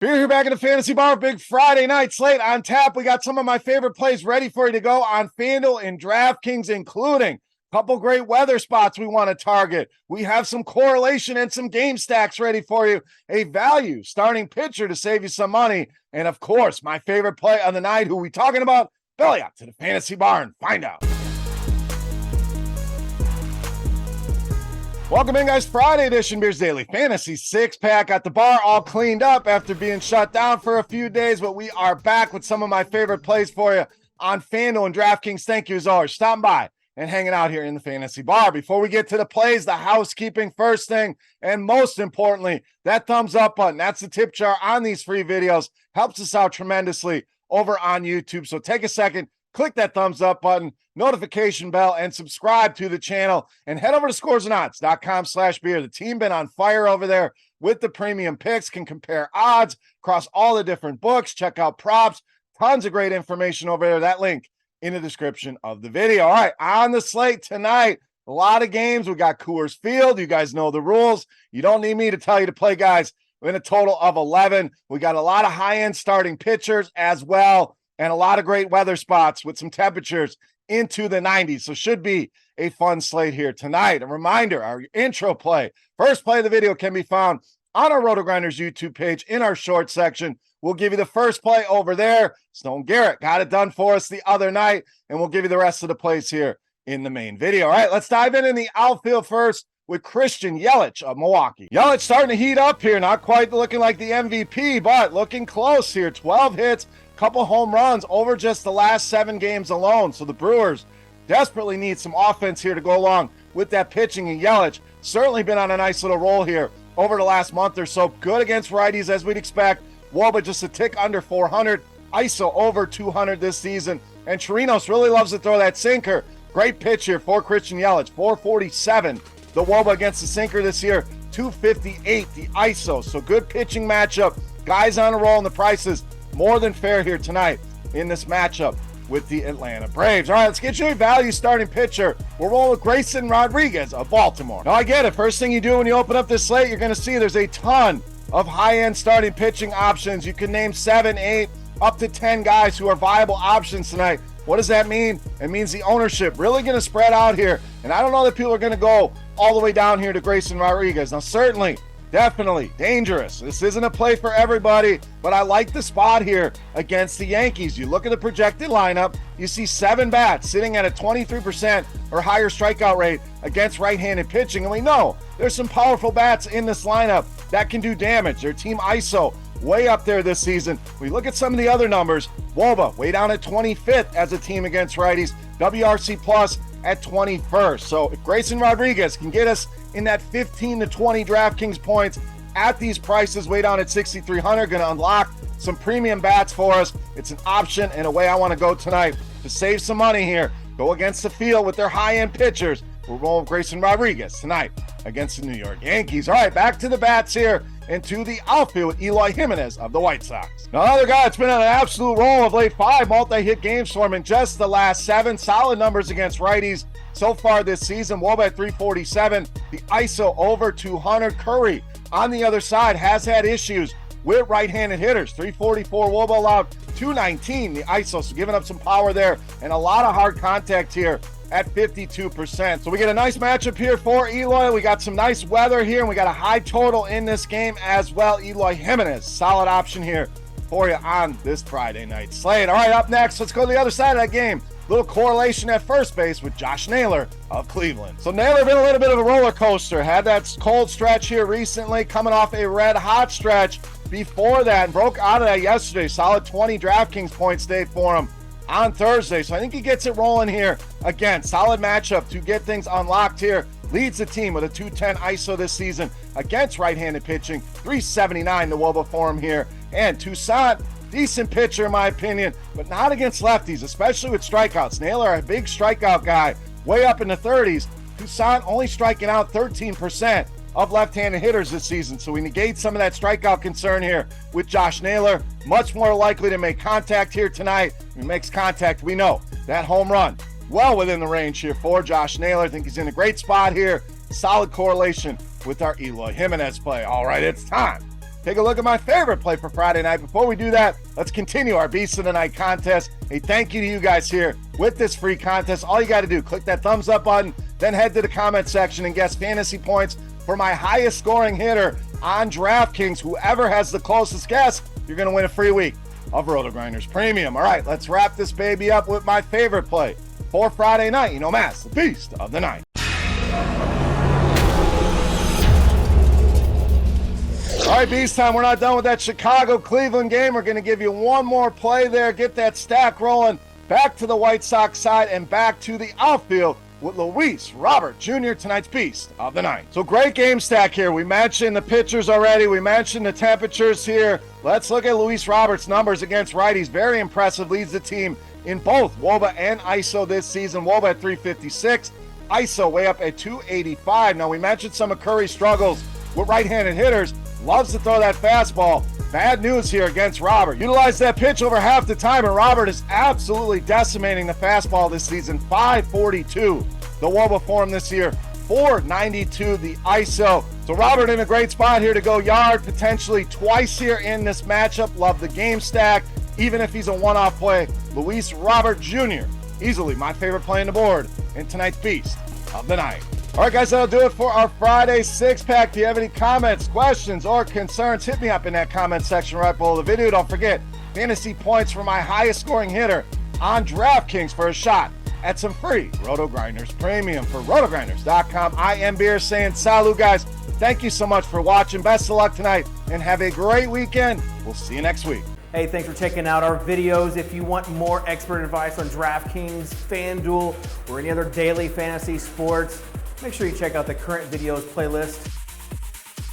Beer here back in the Fantasy Bar. Big Friday night slate on tap. We got some of my favorite plays ready for you to go on FanDuel and DraftKings, including a couple great weather spots we want to target. We have some correlation and some game stacks ready for you. A value starting pitcher to save you some money. And of course, my favorite play on the night. Who we talking about? Belly up to the Fantasy Bar and find out. Welcome in, guys. Friday edition Beers Daily Fantasy six-pack at the bar, all cleaned up after being shut down for a few days, but we are back with some of my favorite plays for you on FanDuel and DraftKings. Thank you, as always, stopping by and hanging out here in the Fantasy Bar. Before we get to the plays, the housekeeping first thing, and most importantly, that thumbs up button. That's the tip jar on these free videos. Helps us out tremendously over on YouTube. So take a second, click that thumbs up button, notification bell, and subscribe to the channel. And head over to scoresandodds.com/beer. The team been on fire over there with the premium picks, can compare odds across all the different books, check out props, tons of great information over there. That link in the description of the video. All right, on the slate tonight, a lot of games. We got Coors Field. You guys know the rules. You don't need me to tell you to play, guys. In a total of 11. We got a lot of high-end starting pitchers as well, and a lot of great weather spots with some temperatures into the 90s. So should be a fun slate here tonight. A reminder, our intro play, first play of the video, can be found on our RotoGrinders YouTube page in our short section. We'll give you the first play over there. Stone Garrett got it done for us the other night, and we'll give you the rest of the plays here in the main video. All right, let's dive in the outfield first with Christian Yelich of Milwaukee. Yelich starting to heat up here. Not quite looking like the MVP, but looking close here. 12 hits, couple home runs over just the last 7 games alone. So the Brewers desperately need some offense here to go along with that pitching. And Yelich certainly been on a nice little roll here over the last month or so. Good against righties as we'd expect. Woba just a tick under 400. ISO over 200 this season. And Chirinos really loves to throw that sinker. Great pitch here for Christian Yelich. 447 the Woba against the sinker this year. 258 the ISO. So good pitching matchup. Guys on a roll, and the prices more than fair here tonight in this matchup with the Atlanta Braves. All right, let's get you a value starting pitcher. We're rolling with Grayson Rodriguez of Baltimore. Now, I get it. First thing you do when you open up this slate, you're going to see there's a ton of high-end starting pitching options. You can name 7, 8, up to 10 guys who are viable options tonight. What does that mean? It means the ownership really going to spread out here. And I don't know that people are going to go all the way down here to Grayson Rodriguez. Now, certainly, definitely dangerous. This isn't a play for everybody, but I like the spot here against the Yankees. You look at the projected lineup, you see 7 bats sitting at a 23% or higher strikeout rate against right-handed pitching. And we know there's some powerful bats in this lineup that can do damage. Their team ISO way up there this season. We look at some of the other numbers. Woba way down at 25th as a team against righties. WRC plus at 21st. So if Grayson Rodriguez can get us in that 15 to 20 DraftKings points at these prices, way down at 6,300, going to unlock some premium bats for us. It's an option and a way I want to go tonight to save some money here. Go against the field with their high-end pitchers. We're rolling Grayson Rodriguez tonight against the New York Yankees. All right, back to the bats here and to the outfield with Eli Jimenez of the White Sox. Now, another guy that's been on an absolute roll of late. 5 multi-hit games for him in just the last 7. Solid numbers against righties so far this season. Woba at 347. The ISO over 200. Curry on the other side has had issues with right-handed hitters. 344 Woba allowed, 219 the ISO. So giving up some power there and a lot of hard contact here at 52%. So we get a nice matchup here for Eloy. We got some nice weather here, and we got a high total in this game as well. Eli Jimenez, solid option here for you on this Friday night slate. All right, up next, let's go to the other side of that game. Little correlation at first base with Josh Naylor of Cleveland. So Naylor been a little bit of a roller coaster. Had that cold stretch here recently, coming off a red hot stretch before that, and broke out of that yesterday. Solid 20 DraftKings points day for him on Thursday. So I think he gets it rolling here. Again, solid matchup to get things unlocked here. Leads the team with a 210 ISO this season against right-handed pitching. 379 the Woba for him here. And Toussaint, decent pitcher in my opinion, but not against lefties, especially with strikeouts. Naylor, a big strikeout guy, way up in the 30s. Toussaint only striking out 13% of left-handed hitters this season. So we negate some of that strikeout concern here with Josh Naylor. Much more likely to make contact here tonight. If he makes contact, we know that home run well within the range here for Josh Naylor. I think he's in a great spot here. Solid correlation with our Eli Jimenez play. All right, it's time take a look at my favorite play for Friday night. Before we do that, let's continue our Beast of the Night contest. A thank you to you guys here with this free contest. All you got to do, click that thumbs up button, then head to the comment section and guess fantasy points for my highest scoring hitter on DraftKings. Whoever has the closest guess, you're going to win a free week of RotoGrinders Premium. All right, let's wrap this baby up with my favorite play for Friday night. You know, Mass, the Beast of the Night. All right, Beast time. We're not done with that Chicago-Cleveland game. We're going to give you one more play there, get that stack rolling, back to the White Sox side and back to the outfield with Luis Robert Jr., tonight's Beast of the Night. So great game stack here. We mentioned the pitchers already. We mentioned the temperatures here. Let's look at Luis Robert's numbers against righties. Very impressive. Leads the team in both WOBA and ISO this season. WOBA at 356. ISO way up at 285. Now, we mentioned some of Curry's struggles with right-handed hitters. Loves to throw that fastball. Bad news here against Robert. Utilized that pitch over half the time, and Robert is absolutely decimating the fastball this season. 542 the WOBA form this year. 492 the ISO. So Robert in a great spot here to go yard potentially twice here in this matchup. Love the game stack. Even if he's a one-off play, Luis Robert Jr., easily my favorite play on the board in tonight's Beast of the Night. All right, guys, that'll do it for our Friday six-pack. Do you have any comments, questions, or concerns? Hit me up in that comment section right below the video. Don't forget, fantasy points for my highest scoring hitter on DraftKings for a shot at some free RotoGrinders Premium. For RotoGrinders.com, I am Beer saying salut, guys. Thank you so much for watching. Best of luck tonight, and have a great weekend. We'll see you next week. Hey, thanks for checking out our videos. If you want more expert advice on DraftKings, FanDuel, or any other daily fantasy sports, make sure you check out the current videos playlist